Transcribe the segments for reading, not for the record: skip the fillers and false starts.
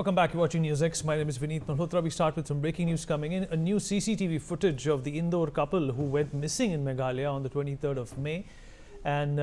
Welcome back. You're watching Newsx. My name is Vineet Malhotra. We start with some breaking news coming in. A new CCTV footage of the Indore couple who went missing in Meghalaya on the 23rd of May and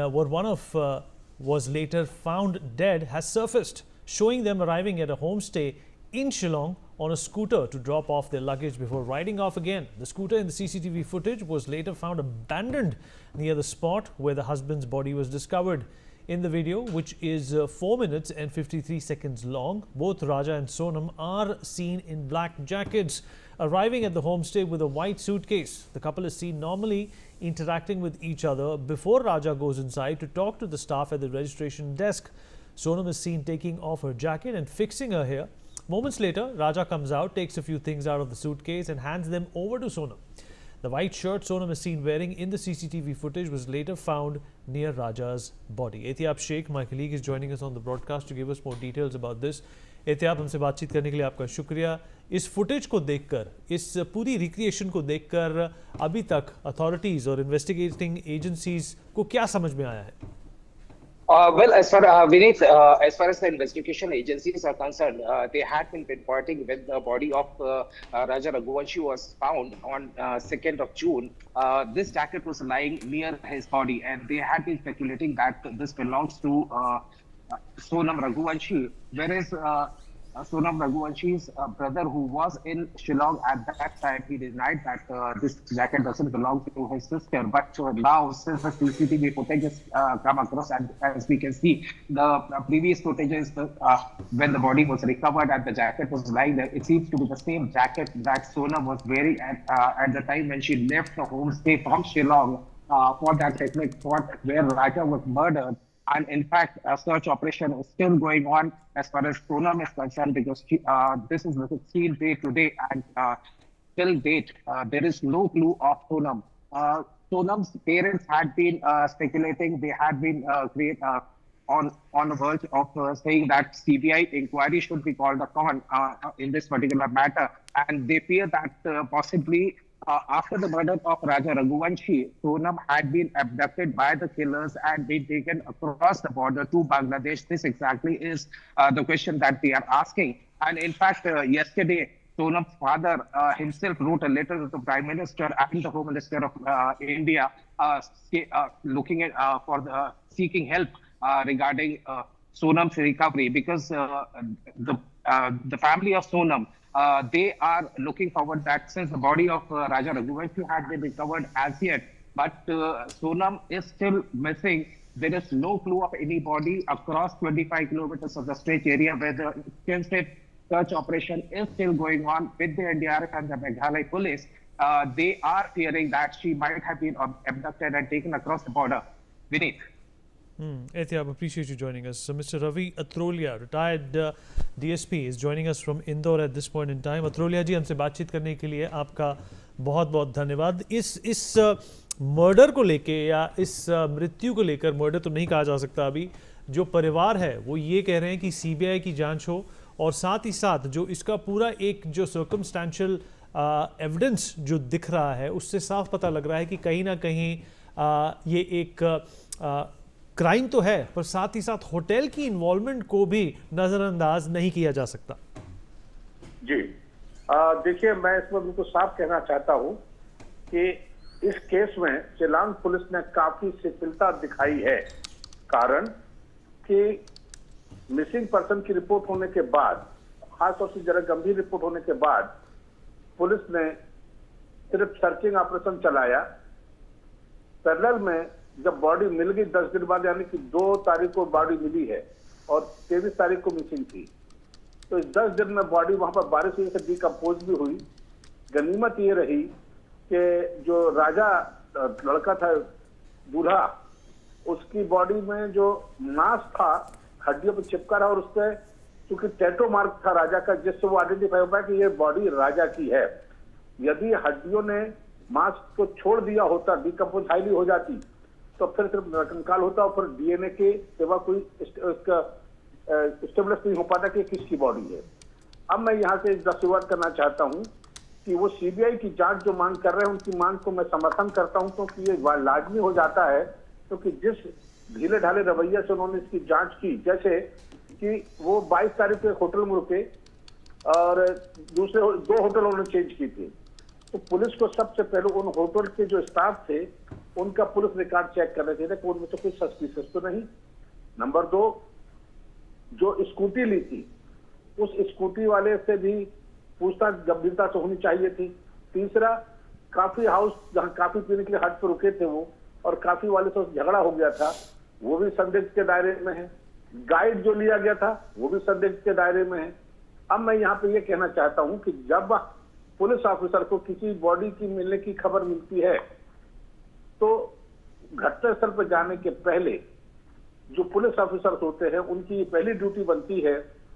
was later found dead has surfaced, showing them arriving at a homestay in Shillong on a scooter to drop off their luggage before riding off again. The scooter in the CCTV footage was later found abandoned near the spot where the husband's body was discovered. In the video, which is 4 minutes and 53 seconds long, both Raja and Sonam are seen in black jackets, arriving at the homestay with a white suitcase. The couple is seen normally interacting with each other before Raja goes inside to talk to the staff at the registration desk. Sonam is seen taking off her jacket and fixing her hair. Moments later, Raja comes out, takes a few things out of the suitcase and hands them over to Sonam. The white shirt Sonam is seen wearing in the CCTV footage was later found near Raja's body. Ehtiyab Sheikh, my colleague, is joining us on the broadcast to give us more details about this. Ehtiyab, हमसे बातचीत करने के लिए आपका शुक्रिया. इस footage को देखकर, इस पूरी रिक्रिएशन को देखकर अभी तक अथॉरिटीज और इन्वेस्टिगेटिंग एजेंसीज को क्या समझ में आया है? Well, as far Vineet, as far as the investigation agencies are concerned, they had been pinpointing when the body of Raja Raghuvanshi was found on 2nd of June. This jacket was lying near his body, and they had been speculating that this belongs to Sonam Raghuvanshi, whereas Sonam Raghuvanshi's brother, who was in Shillong at that time, he denied that this jacket doesn't belong to his sister. But now, since the CCTV footage has come across, and as we can see, the previous footage is when the body was recovered and the jacket was lying there, it seems to be the same jacket that Sonam was wearing at the time when she left the homestay from Shillong for that technique spot where Raja was murdered. And in fact, a search operation is still going on as far as Sonam is concerned, because this is the 16th day today, and till date, there is no clue of Sonam. Sonam's parents had been speculating, they had been on the verge of saying that CBI inquiry should be called upon in this particular matter, and they fear that possibly after the murder of Raja Raghuvanshi, Sonam had been abducted by the killers and been taken across the border to Bangladesh. This exactly is the question that they are asking. And in fact, yesterday, Sonam's father himself wrote a letter to the Prime Minister and the Home Minister of India, looking at seeking help regarding Sonam's recovery, because the family of Sonam, they are looking forward that since the body of Raja Raghuvanshi had been recovered as yet, but Sonam is still missing. There is no clue of any body across 25 kilometers of the stretch area where the extensive search operation is still going on with the NDRF and the Meghalaya police. They are fearing that she might have been abducted and taken across the border. Vineet. Ehtiyab, appreciate you joining us. So Mr. Ravi Atrolia, retired DSP, is joining us from Indore at this point in time. Atrolia जी, हमसे बातचीत करने के लिए आपका बहुत-बहुत धन्यवाद. इस murder को लेके या इस मृत्यु को लेकर, मर्डर तो नहीं कहा जा सकता अभी, जो परिवार है वो ये कह रहे हैं कि सीबीआई की जांच हो, और साथ ही साथ जो इसका पूरा एक जो सर्कमस्टेंशियल एविडेंस जो दिख रहा है, उससे साफ पता लग रहा है कि कहीं ना कहीं ये एक क्राइम तो है, पर साथ ही साथ होटल की इन्वॉल्वमेंट को भी नजरअंदाज नहीं किया जा सकता. जी देखिए, मैं इसमें बिल्कुल साफ कहना चाहता हूं कि इस केस में शिलांग पुलिस ने काफी शिथिलता दिखाई है. कारण कि मिसिंग पर्सन की रिपोर्ट होने के बाद, खासतौर से जरा गंभीर रिपोर्ट होने के बाद, पुलिस ने सिर्फ सर्चिंग ऑपरेशन चलाया. पैरेलल में जब बॉडी मिल गई 10 दिन बाद, यानी कि 2 तारीख को बॉडी मिली है और 23 तारीख को मिसिंग थी, तो इस 10 दिन में बॉडी वहां पर बारिश हुई से डिकम्पोज भी हुई. गनीमत ये रही कि जो राजा लड़का था, दूल्हा, उसकी बॉडी में जो मांस था हड्डियों पर चिपका रहा, और उस पर चूंकि टैटो मार्क था राजा का, जिससे वो आइडेंटिफाई हुआ कि ये बॉडी राजा की है. यदि हड्डियों ने मांस को छोड़ दिया होता, डिकम्पोज हाईली हो जाती, तो फिर सिर्फ कंकाल होता और फिर डीएनए के सेवा कोई इसका स्टेबलिश नहीं हो पाता कि किसकी बॉडी है. अब मैं यहाँ से शुरुआत करना चाहता हूँ कि वो सीबीआई की जांच जो मांग कर रहे हैं, उनकी मांग को मैं समर्थन करता हूँ, क्योंकि ये लाजमी हो जाता है, क्योंकि जिस ढीले ढाले रवैये से उन्होंने इसकी जांच की, जैसे कि वो 22 तारीख को होटल में रुके, और दूसरे 2 होटल उन्होंने चेंज की थी। तो पुलिस को सबसे पहले उन होटल के जो स्टाफ थे उनका पुलिस रिकॉर्ड चेक करना चाहिए कि उनमें तो कुछ सस्पिशियस तो नहीं। नंबर 2, जो स्कूटी ली थी उस स्कूटी वाले से भी पूछताछ गंभीरता से होनी चाहिए थी। तीसरा, काफी हाउस जहां काफी पीने के लिए हट पर रुके थे वो, और काफी वाले से झगड़ा हो गया था, वो भी संदिग्ध के दायरे में है। गाइड जो लिया गया था वो भी संदिग्ध के दायरे में है। अब मैं यहाँ पे ये कहना चाहता हूं कि जब पुलिस ऑफिसर को किसी बॉडी की मिलने की खबर मिलती है तो घटनास्थल पर जाने के पहले जो पुलिस ऑफिसर होते हैं उनकी पहली ड्यूटी बनती है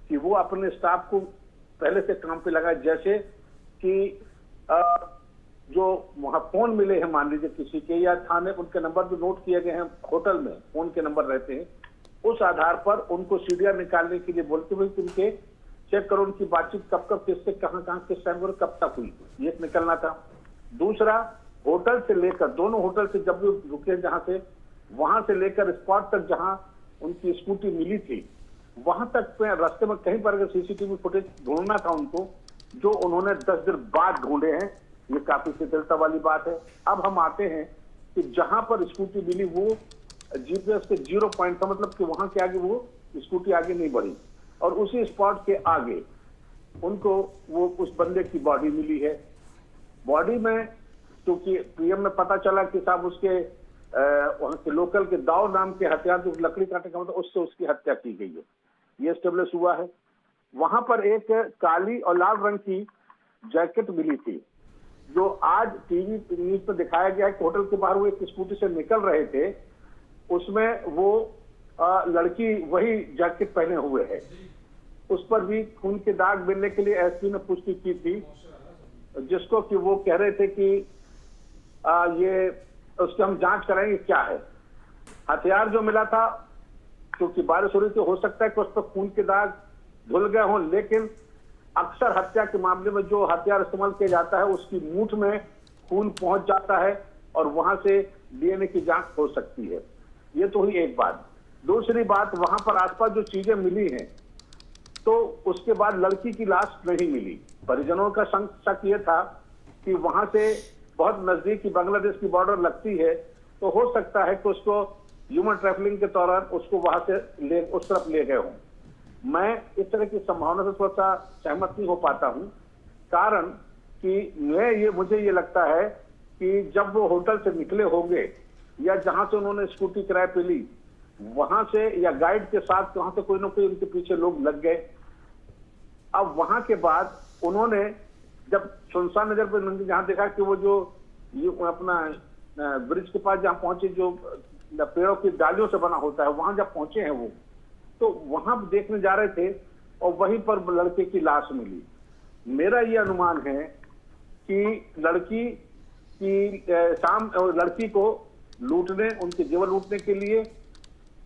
कि वो अपने स्टाफ को पहले से काम पे लगाए। जैसे कि जो वहां फोन मिले हैं मान लीजिए किसी के, या थाने उनके नंबर भी नोट किए गए हैं, होटल में फोन के नंबर रहते हैं, उस आधार पर उनको सीढ़ियां निकालने के लिए बोलते हुए उनके चेक करो उनकी बातचीत कब कब किससे कहां किस टाइम पर कब तक हुई, ये निकलना था। दूसरा, होटल से लेकर, दोनों होटल से जब भी रुके जहां से, वहां से लेकर स्पॉट तक जहां उनकी स्कूटी मिली थी वहां तक पे रास्ते में कहीं पर अगर सीसीटीवी फुटेज ढूंढना था उनको, जो उन्होंने 10 दिन बाद ढूंढे हैं, ये काफी शिथिलता वाली बात है। अब हम आते हैं कि जहां पर स्कूटी मिली वो जीपीएस के 0 पॉइंट था, मतलब कि वहां के आगे वो स्कूटी आगे नहीं बढ़ी, और उसी स्पॉट के आगे उनको वो उस बंदे की बॉडी मिली है। बॉडी में क्योंकि पीएम में पता चला कि साहब उसके वहां के लोकल के दाव नाम के हथियार जो लकड़ी काटने का मतलब उससे उसकी हत्या की गई है, ये स्टेब्लिश हुआ है। वहां पर एक काली और लाल रंग की जैकेट मिली थी, जो आज टीवी न्यूज पर दिखाया गया है कि होटल के बाहर वो एक स्कूटी से निकल रहे थे, उसमें वो लड़की वही जैकेट पहने हुए है। उस पर भी खून के दाग मिलने के लिए एसपी ने पुष्टि की थी, जिसको कि वो कह रहे थे कि ये उसकी हम जांच कराएंगे क्या है। हथियार जो मिला था, क्योंकि बारिश हो रही थी, हो सकता है कि उस पर खून के दाग धुल गए हों, लेकिन अक्सर हत्या के मामले में जो हथियार इस्तेमाल किया जाता है उसकी मूठ में खून पहुंच जाता है और वहां से डीएनए की जांच हो सकती है। ये तो हुई एक बात। दूसरी बात, वहां पर आसपास जो चीजें मिली हैं तो उसके बाद लड़की की लाश नहीं मिली। परिजनों का शक ये था कि वहां से बहुत नजदीक की बांग्लादेश की बॉर्डर लगती है, तो हो सकता है कि उसको ह्यूमन ट्रैफिकिंग के दौरान उसको वहां से उस तरफ ले गए हों। मैं इस तरह की संभावना से थोड़ा सा सहमत नहीं हो पाता हूं, कारण कि मुझे ये लगता है कि जब वो होटल से निकले होंगे या जहां से उन्होंने स्कूटी किराए पे ली, वहां से या गाइड के साथ वहां से कोई ना कोई उनके पीछे लोग लग गए। अब वहां के बाद उन्होंने जब सुनसान नजर पर जहां देखा कि वो जो ये अपना ब्रिज के पास जहां पहुंचे, जो पेड़ों की डालियों से बना होता है, वहां जब पहुंचे हैं वो, तो वहां देखने जा रहे थे और वहीं पर लड़के की लाश मिली। मेरा ये अनुमान है कि लड़की को लूटने, उनके जेवर लूटने के लिए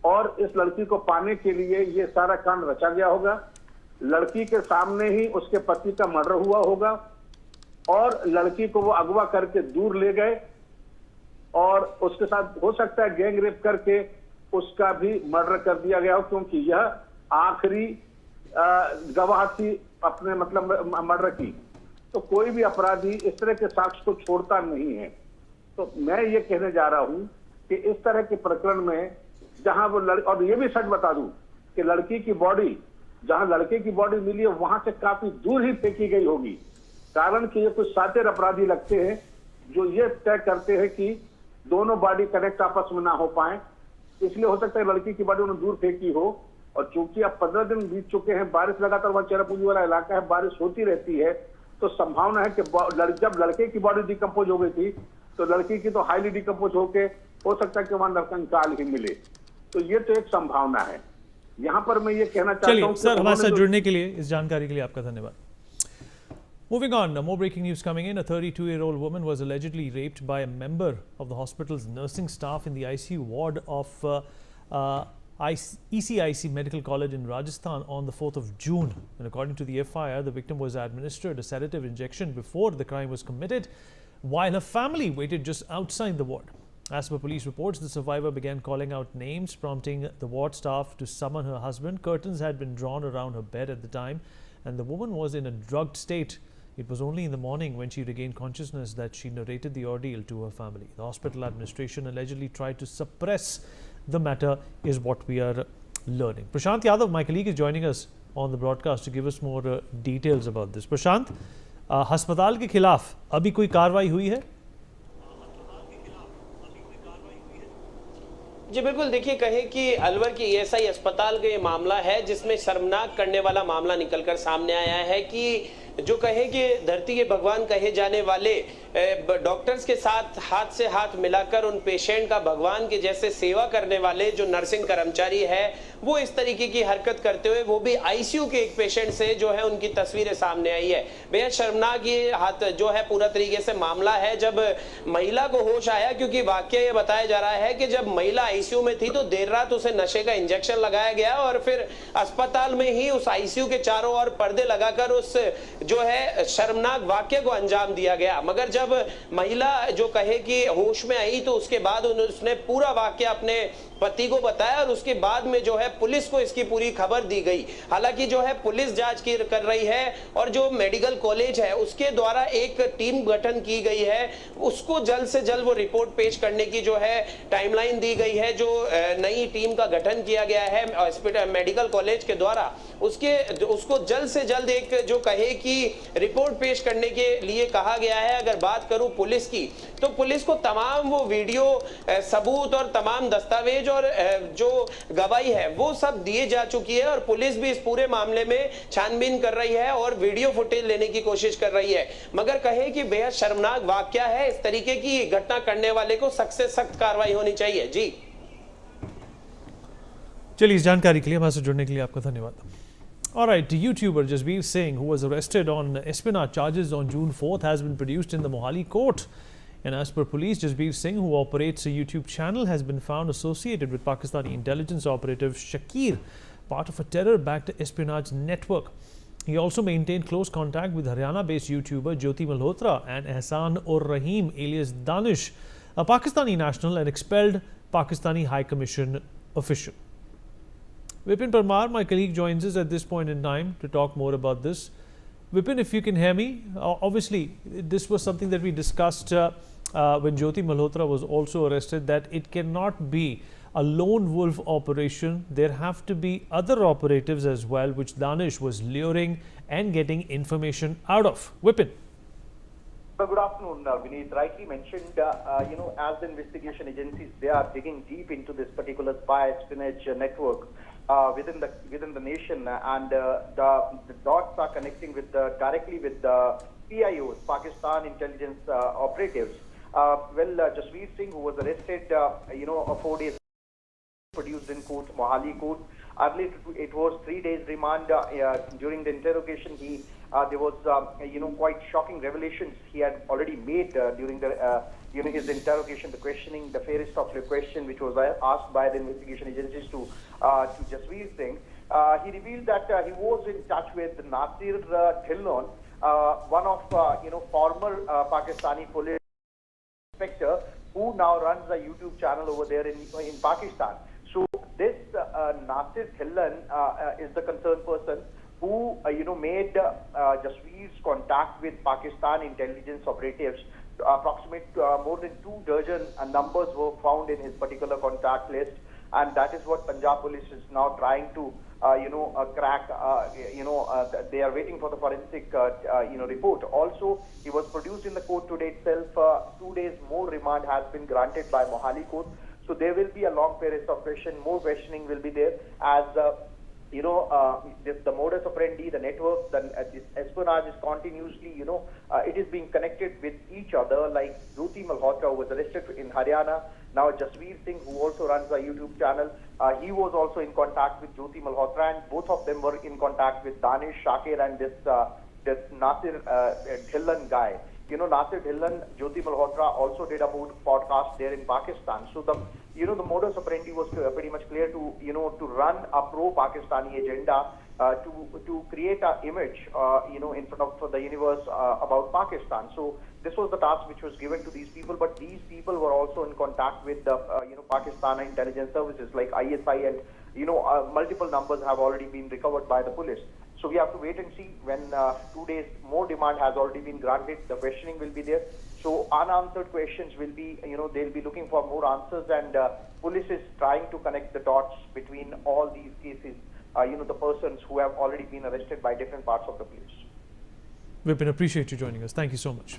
और इस लड़की को पाने के लिए ये सारा कांड रचा गया होगा। लड़की के सामने ही उसके पति का मर्डर हुआ होगा और लड़की को वो अगवा करके दूर ले गए और उसके साथ हो सकता है गैंग रेप करके उसका भी मर्डर कर दिया गया हो, क्योंकि यह आखिरी गवाह थी अपने मतलब मर्डर की। तो कोई भी अपराधी इस तरह के साक्ष्य को छोड़ता नहीं है। तो मैं ये कहने जा रहा हूं कि इस तरह के प्रकरण में जहां वो और ये भी सच बता दूं कि लड़की की बॉडी, जहां लड़के की बॉडी मिली है वहां से काफी दूर ही फेंकी गई होगी, कारण कि ये कुछ सातिर अपराधी लगते हैं जो ये तय करते हैं कि दोनों बॉडी कनेक्ट आपस में ना हो पाए। इसलिए हो सकता है लड़की की बॉडी उन्होंने दूर फेंकी हो, और चूंकि अब 15 दिन बीत चुके हैं, बारिश लगातार वहां चेरापूंजी वाला इलाका है, बारिश होती रहती है, तो संभावना है कि जब लड़के की बॉडी डिकम्पोज हो गई थी तो लड़की की तो हाईली डिकम्पोज होके हो सकता है कि वहां नरकंकाल ही मिले। तो ये तो एक संभावना है। यहाँ पर मैं ये कहना चाहता हूँ सर, हमारे साथ जुड़ने के लिए, इस जानकारी के लिए आपका धन्यवाद। Moving on, more breaking news coming in. A 32-year-old woman was allegedly raped by a member of the hospital's nursing staff in the ICU ward of ECIC Medical College in Rajasthan on the 4th of June. And according to the FIR, the victim was administered a sedative injection before the crime was committed, while her family waited just outside the ward. As per police reports, the survivor began calling out names, prompting the ward staff to summon her husband. Curtains had been drawn around her bed at the time, and the woman was in a drugged state. It was only in the morning when she regained consciousness that she narrated the ordeal to her family. The hospital administration allegedly tried to suppress the matter, is what we are learning. Prashant Yadav, my colleague, is joining us on the broadcast to give us more details about this. Prashant, अस्पताल के खिलाफ अभी कोई कार्रवाई हुई है? जी बिल्कुल, देखिए, कहें कि अलवर की ईएसआई अस्पताल का ये मामला है जिसमें शर्मनाक करने वाला मामला निकलकर सामने आया है कि जो कहे कि धरती के भगवान कहे जाने वाले डॉक्टर्स के साथ हाथ से हाथ मिलाकर उन पेशेंट का भगवान के जैसे सेवा करने वाले जो नर्सिंग कर्मचारी है वो इस तरीके की हरकत करते हुए, वो भी आईसीयू के एक पेशेंट से जो है उनकी तस्वीरें सामने आई है। बेहद शर्मनाक ये हाथ जो है पूरा तरीके से मामला है। जब महिला को होश आया, क्योंकि वाकया ये बताया जा रहा है कि जब महिला आईसीयू में थी तो देर रात उसे नशे का इंजेक्शन लगाया गया और फिर अस्पताल में ही उस आईसीयू के चारों ओर पर्दे लगाकर उस जो है शर्मनाक वाक्य को अंजाम दिया गया। मगर जब महिला जो कहे कि होश में आई तो उसके बाद उसने पूरा वाक्य अपने पति को बताया और उसके बाद में जो है पुलिस को इसकी पूरी खबर दी गई। हालांकि जो है पुलिस जांच कर रही है और जो मेडिकल कॉलेज है उसके द्वारा एक टीम गठन की गई है, उसको जल्द से जल्द वो रिपोर्ट पेश करने की जो है टाइमलाइन दी गई है। जो नई टीम का गठन किया गया है हॉस्पिटल मेडिकल कॉलेज के द्वारा, उसको जल्द से जल्द एक जो कहे कि रिपोर्ट पेश करने के लिए कहा गया है। अगर बात करूं पुलिस की, तो पुलिस को तमाम वो वीडियो सबूत और तमाम दस्तावेज और जो गवाही है वो सब दिए जा चुकी है और पुलिस भी इस पूरे मामले में छानबीन कर रही है और वीडियो फुटेज लेने की कोशिश कर रही है। मगर कहे कि बेहद शर्मनाक वाकया है, इस तरीके की घटना करने वाले को सख्त से सख्त कार्रवाई होनी चाहिए। जी चलिए, इस जानकारी के लिए हमारे साथ जुड़ने के लिए आपका धन्यवाद। Alright, YouTuber Jasbir Singh, who was arrested on espionage charges on June 4th, has been produced in the Mohali court. And as per police, Jasbir Singh, who operates a YouTube channel, has been found associated with Pakistani intelligence operative Shakir, part of a terror-backed espionage network. He also maintained close contact with Haryana-based YouTuber Jyoti Malhotra and Ehsan Ur Rahim alias Danish, a Pakistani national and expelled Pakistani High Commission official. Vipin Parmar, my colleague, joins us at this point in time to talk more about this. Vipin, if you can hear me, obviously this was something that we discussed when Jyoti Malhotra was also arrested, that it cannot be a lone wolf operation. There have to be other operatives as well, which Danish was luring and getting information out of. Vipin. Good afternoon, Vineet. Rightly mentioned, as the investigation agencies, they are digging deep into this particular spy espionage network within the nation, and the dots are connecting with directly with the PIOs, Pakistan intelligence operatives. Jasbir Singh, who was arrested, 4 days produced in court, Mohali court. Earlier, it was 3 days remand. During the interrogation, there was quite shocking revelations he had already made during the his interrogation, the questioning, the fairest of the question which was asked by the investigation agencies to Jasbir Singh. He revealed that he was in touch with Nasir Dhillon, one of former Pakistani police inspector who now runs a YouTube channel over there in Pakistan. So this Nasir Dhillon is the concerned person who made Jasbir's contact with Pakistan intelligence operatives. Approximate more than 2 dozen numbers were found in his particular contact list, and that is what Punjab police is now trying to crack. They are waiting for the forensic report. Also, he was produced in the court today itself. 2 days more remand has been granted by Mohali court. So there will be a long period of question. More questioning will be there as the modus operandi, the network, this espionage is continuously, it is being connected with each other. Like Jyoti Malhotra, who was arrested in Haryana. Now Jasbir Singh, who also runs a YouTube channel, he was also in contact with Jyoti Malhotra, and both of them were in contact with Danish, Shakir, and this Nasir Dhillon guy. Nasir Dhillon, Jyoti Malhotra also did a podcast there in Pakistan. So the modus operandi was pretty much clear to run a pro-Pakistani agenda, to create an image, in front of the universe about Pakistan. So this was the task which was given to these people, but these people were also in contact with the, Pakistan intelligence services like ISI, and multiple numbers have already been recovered by the police. So we have to wait and see when 2 days more demand has already been granted. The questioning will be there. So unanswered questions will be, they'll be looking for more answers, and police is trying to connect the dots between all these cases. The persons who have already been arrested by different parts of the police. Vipin, appreciate you joining us. Thank you so much.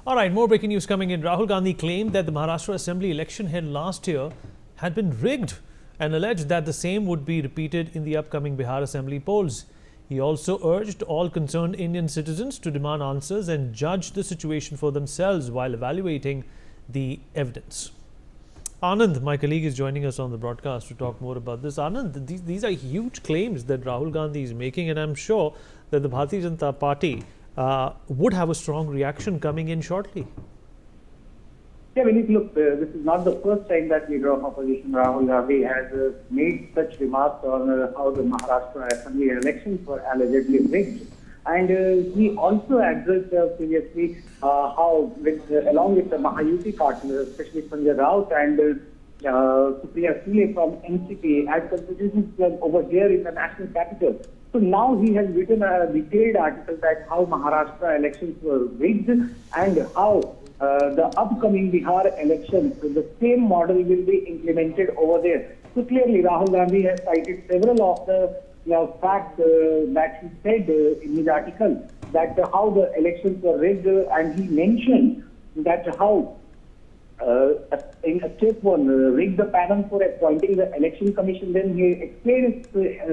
All right, more breaking news coming in. Rahul Gandhi claimed that the Maharashtra Assembly election held last year had been rigged and alleged that the same would be repeated in the upcoming Bihar Assembly polls. He also urged all concerned Indian citizens to demand answers and judge the situation for themselves while evaluating the evidence. Anand, my colleague, is joining us on the broadcast to talk more about this. Anand, these are huge claims that Rahul Gandhi is making, and I'm sure that the Bharatiya Janata Party would have a strong reaction coming in shortly. Yeah, Vineet, look, this is not the first time that Leader of Opposition Rahul Gandhi has made such remarks on how the Maharashtra Assembly elections were allegedly rigged. And he also addressed previously how, along with the Mahayuti partners, especially Sanjay Raut and Supriya Sule from NCP, had constitutions over here in the national capital. So now he has written a detailed article that how Maharashtra elections were rigged and how the upcoming Bihar elections, the same model will be implemented over there. So clearly Rahul Gandhi has cited several of the facts that he said in his article, that how the elections were rigged, and he mentioned that how in step one, rig the panel for appointing the election commission. Then he explained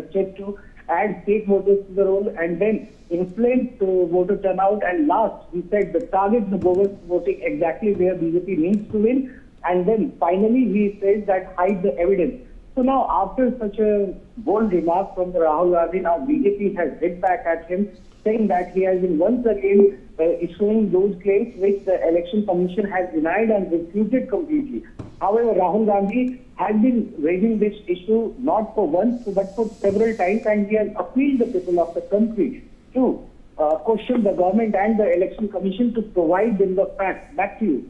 step two, add state voters to the roll, and then influence voter turnout. And last, he said the target the bogus voting exactly where BJP needs to win. And then finally, he says that hide the evidence. So now, after such a bold remark from the Rahul Gandhi, now BJP has hit back at him, saying that he has been once again issuing those claims which the election commission has denied and refuted completely. However, Rahul Gandhi has been raising this issue not for once but for several times, and he has appealed the people of the country to question the government and the election commission to provide them the facts. Back to you.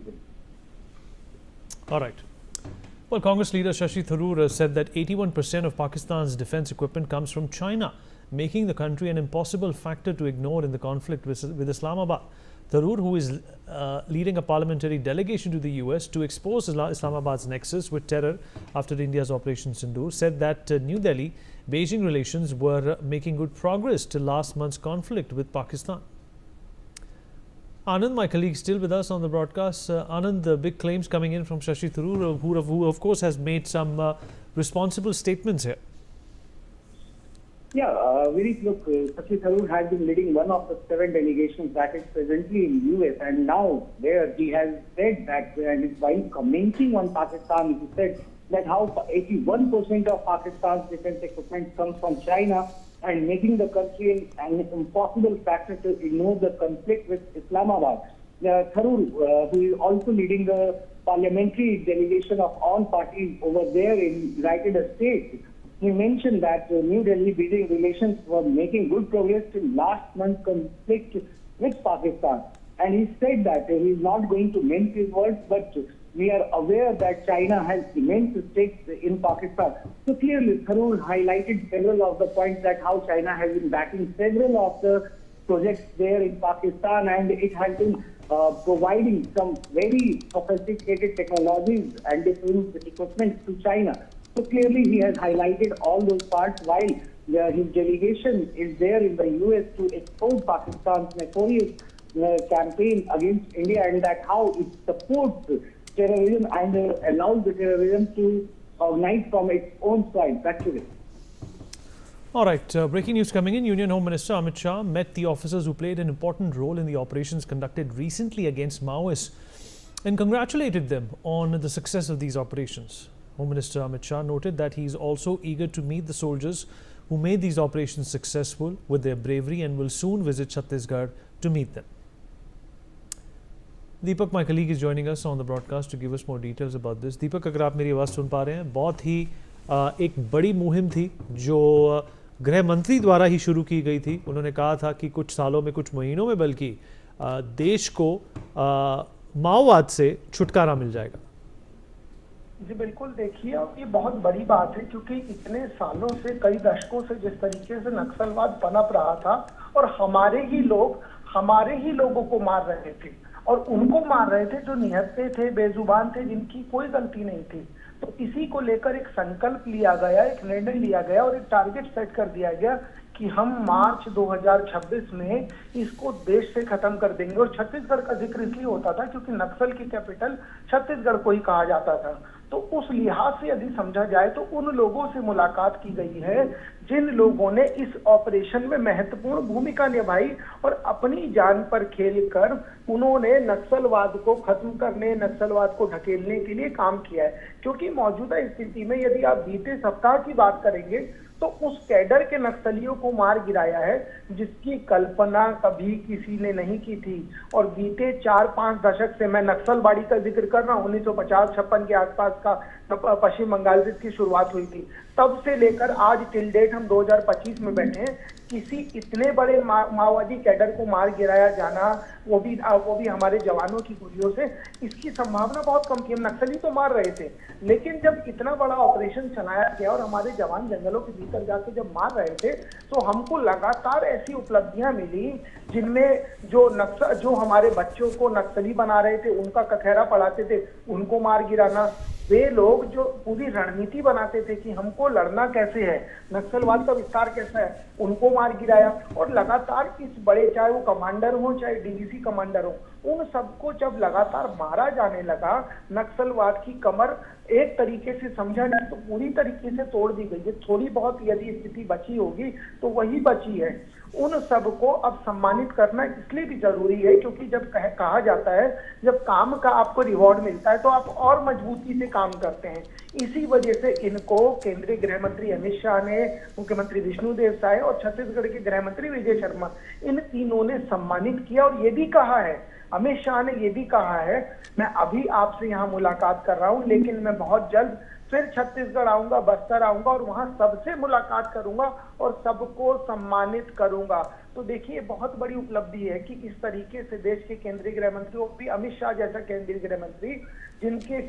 All right. Well, Congress leader Shashi Tharoor said that 81% of Pakistan's defense equipment comes from China, making the country an impossible factor to ignore in the conflict with Islamabad. Tharoor, who is leading a parliamentary delegation to the US to expose Islamabad's nexus with terror after India's Operation Sindoor, said that New Delhi-Beijing relations were making good progress till last month's conflict with Pakistan. Anand, my colleague, still with us on the broadcast. Anand, the big claims coming in from Shashi Tharoor, who of course has made some responsible statements here. Yeah, look, Shashi Tharoor has been leading one of the 7 delegations that is presently in US, and now there he has said that, and while commenting on Pakistan, he said that how 81% of Pakistan's defense equipment comes from China, and making the country an impossible factor to ignore the conflict with Islamabad. Tharoor, who is also leading the parliamentary delegation of all parties over there in United States, he mentioned that New Delhi-Beijing relations were making good progress till last month's conflict with Pakistan. And he said that he is not going to mince his words, but we are aware that China has immense stakes in Pakistan. So clearly, Tharoor highlighted several of the points that how China has been backing several of the projects there in Pakistan, and it has been providing some very sophisticated technologies and different equipment to China. So clearly, he has highlighted all those parts while his delegation is there in the US to expose Pakistan's notorious campaign against India, and that how it supports terrorism and allows the terrorism to organize from its own side. Back to it. All right, breaking news coming in. Union Home Minister Amit Shah met the officers who played an important role in the operations conducted recently against Maoists and congratulated them on the success of these operations. Home Minister Amit Shah noted that he is also eager to meet the soldiers who made these operations successful with their bravery and will soon visit Chhattisgarh to meet them. Deepak, my colleague, is joining us on the broadcast to give us more details about this. दीपक, अगर आप मेरी आवाज़ सुन पा रहे हैं, बहुत ही एक बड़ी मुहिम थी जो गृह मंत्री द्वारा ही शुरू की गई थी. उन्होंने कहा था कि कुछ सालों में, कुछ महीनों में बल्कि देश को माओवाद से छुटकारा मिल जाएगा. जी बिल्कुल, देखिए अब ये बहुत बड़ी बात है क्योंकि इतने सालों से, कई दशकों से जिस तरीके से नक्सलवाद पनप रहा था और हमारे ही लोगों को मार रहे थे और उनको मार रहे थे जो निहत्थे थे, बेजुबान थे, जिनकी कोई गलती नहीं थी। तो इसी को लेकर एक संकल्प लिया गया, एक निर्णय लिया गया और एक टारगेट सेट कर दिया गया कि हम मार्च 2026 में इसको देश से खत्म कर देंगे। और छत्तीसगढ़ का जिक्र इसलिए होता था क्योंकि नक्सल की कैपिटल छत्तीसगढ़ को ही कहा जाता था। तो उस लिहाज से यदि समझा जाए तो उन लोगों से मुलाकात की गई है जिन लोगों ने इस ऑपरेशन में महत्वपूर्ण भूमिका निभाई और अपनी जान पर खेलकर उन्होंने नक्सलवाद को खत्म करने, नक्सलवाद को ढकेलने के लिए काम किया है। क्योंकि मौजूदा स्थिति में यदि आप बीते सप्ताह की बात करेंगे तो उस कैडर के नक्सलियों को मार गिराया है जिसकी कल्पना कभी किसी ने नहीं की थी। और बीते 4-5 दशक से, मैं नक्सलबाड़ी का जिक्र कर रहा हूँ, 1950-56 के आसपास का पश्चिम बंगाल से इसकी शुरुआत हुई थी, तब से लेकर आज टिल डेट हम 2025 में बैठे हैं, किसी इतने बड़े माओवादी कैडर को मार गिराया जाना, वो भी हमारे जवानों की गोलियों से, इसकी संभावना बहुत कम थी। हम नक्सली तो मार रहे थे, लेकिन जब इतना बड़ा ऑपरेशन चलाया गया और हमारे जवान जंगलों के भीतर जाके जब मार रहे थे तो हमको लगातार ऐसी उपलब्धियां मिली जिनमें जो हमारे बच्चों को नक्सली बना रहे थे, उनका कखैरा पढ़ाते थे, उनको मार गिराना। वे लोग जो पूरी रणनीति बनाते थे कि हमको लड़ना कैसे है, नक्सलवाद का विस्तार कैसा है, उनको मार गिराया। और लगातार इस बड़े, चाहे वो कमांडर हो चाहे डीवीसी कमांडर हो, उन सबको जब लगातार मारा जाने लगा, नक्सलवाद की कमर एक तरीके से समझा जाए तो पूरी तरीके से तोड़ दी गई है। थोड़ी बहुत यदि स्थिति बची होगी तो वही बची है। उन सबको अब सम्मानित करना इसलिए भी जरूरी है क्योंकि जब कहा जाता है जब काम का आपको रिवॉर्ड मिलता है तो आप और मजबूती से काम करते हैं। इसी वजह से इनको केंद्रीय गृह मंत्री अमित शाह ने, मुख्यमंत्री विष्णुदेव साय और छत्तीसगढ़ के गृह मंत्री विजय शर्मा, इन तीनों ने सम्मानित किया। और ये भी कहा है, अमित शाह ने ये भी कहा है, मैं अभी आपसे यहाँ मुलाकात कर रहा हूँ लेकिन मैं बहुत जल्द फिर छत्तीसगढ़ आऊंगा, बस्तर आऊंगा और वहां सबसे मुलाकात करूंगा और सबको सम्मानित करूंगा। तो देखिए बहुत बड़ी उपलब्धि है कि इस तरीके से देश के केंद्रीय गृह मंत्री, वो भी अमित शाह जैसा केंद्रीय गृह मंत्री, जिनके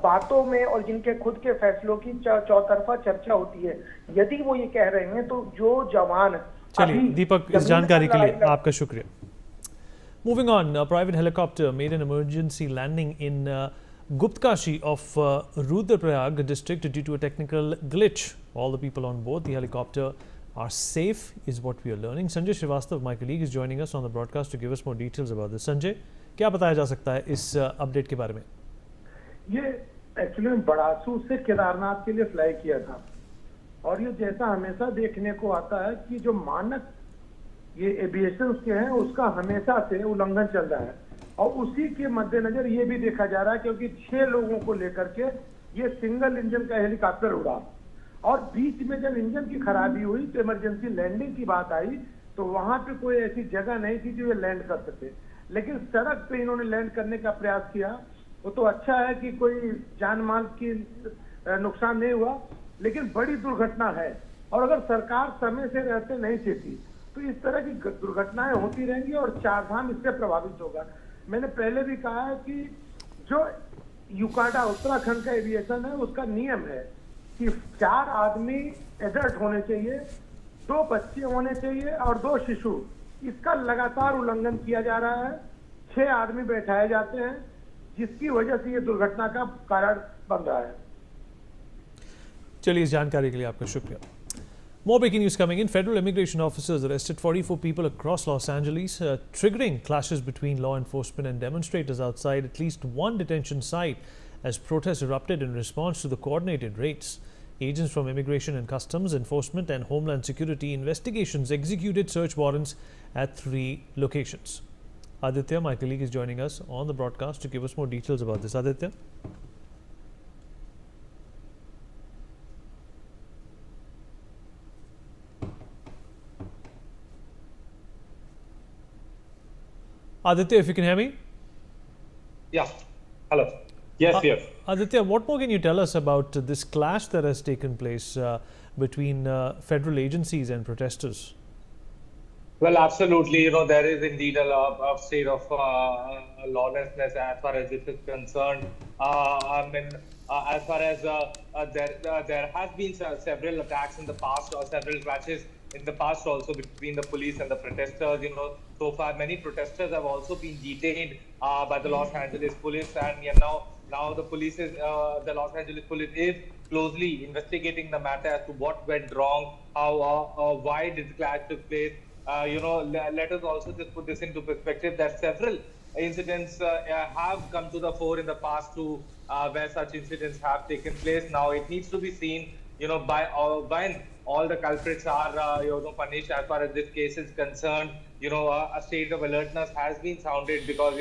बातों में और जिनके खुद के फैसलों की चौतरफा चर्चा होती है, यदि वो ये कह रहे हैं तो जो जवान। चलिए दीपक, इस जानकारी के लिए आपका शुक्रिया। Moving on, a private helicopter made an emergency landing in Guptkashi of Rudraprayag district due to a technical glitch. All the people on board the helicopter are safe, is what we are learning. Sanjay Srivastav, my colleague, is joining us on the broadcast to give us more details about this. Sanjay, क्या बताया जा सकता है इस update के बारे में? ये एक्चुअली बड़ासू से केदारनाथ के लिए फ्लाई किया था और ये जैसा हमेशा देखने को आता है कि जो मानक ये एविएशन के हैं उसका हमेशा से उल्लंघन चल रहा है। और उसी के मद्देनजर ये भी देखा जा रहा है क्योंकि 6 लोगों को लेकर के ये सिंगल इंजन का हेलीकॉप्टर उड़ा और बीच में जब इंजन की खराबी हुई तो इमरजेंसी लैंडिंग की बात आई तो वहां पे कोई ऐसी जगह नहीं थी जो ये लैंड कर सके, लेकिन सड़क पे इन्होंने लैंड करने का प्रयास किया। वो तो अच्छा है कि कोई जान माल की नुकसान नहीं हुआ, लेकिन बड़ी दुर्घटना है। और अगर सरकार समय से रहते नहीं देती तो इस तरह की दुर्घटनाएं होती रहेंगी और चारधाम इससे प्रभावित होगा। मैंने पहले भी कहा है कि जो यूकाडा उत्तराखंड का एविएशन है उसका नियम है कि 4 आदमी एडल्ट होने चाहिए, 2 बच्चे होने चाहिए और 2 शिशु। इसका लगातार उल्लंघन किया जा रहा है। 6 आदमी बैठाए जाते हैं जिसकी वजह से ये दुर्घटना का कारण बन रहा है। चलिए इस जानकारी के लिए आपका शुक्रिया। More breaking news coming in. Federal immigration officers arrested 44 people across Los Angeles, triggering clashes between law enforcement and demonstrators outside at least one detention site as protests erupted in response to the coordinated raids. Agents from Immigration and Customs Enforcement and Homeland Security investigations executed search warrants at 3 locations. Aditya, my colleague, is joining us on the broadcast to give us more details about this. Aditya? Aditya, if you can hear me? Yeah. Hello. Yes, yes. Aditya, what more can you tell us about this clash that has taken place between federal agencies and protesters? Well, absolutely. You know, there is indeed a state of lawlessness as far as this is concerned. I mean, as far as there has been several attacks in the past, or several clashes in the past also between the police and the protesters. So far many protesters have also been detained by the Los Angeles police, and now the police is the Los Angeles police is closely investigating the matter as to what went wrong, how why did the clash took place. Let us also just put this into perspective that several incidents have come to the fore in the past too, where such incidents have taken place. Now it needs to be seen, by when all the culprits are, punished. As far as this case is concerned, a state of alertness has been sounded, because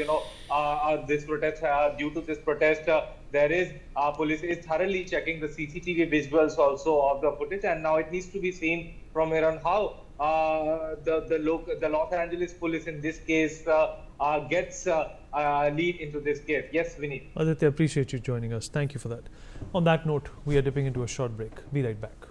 this protest, due to this protest, there is police is thoroughly checking the CCTV visuals also of the footage, and now it needs to be seen from here on how the Los Angeles police in this case gets lead into this case. Yes, Vineet. Aditya, appreciate you joining us. Thank you for that. On that note, we are dipping into a short break. Be right back.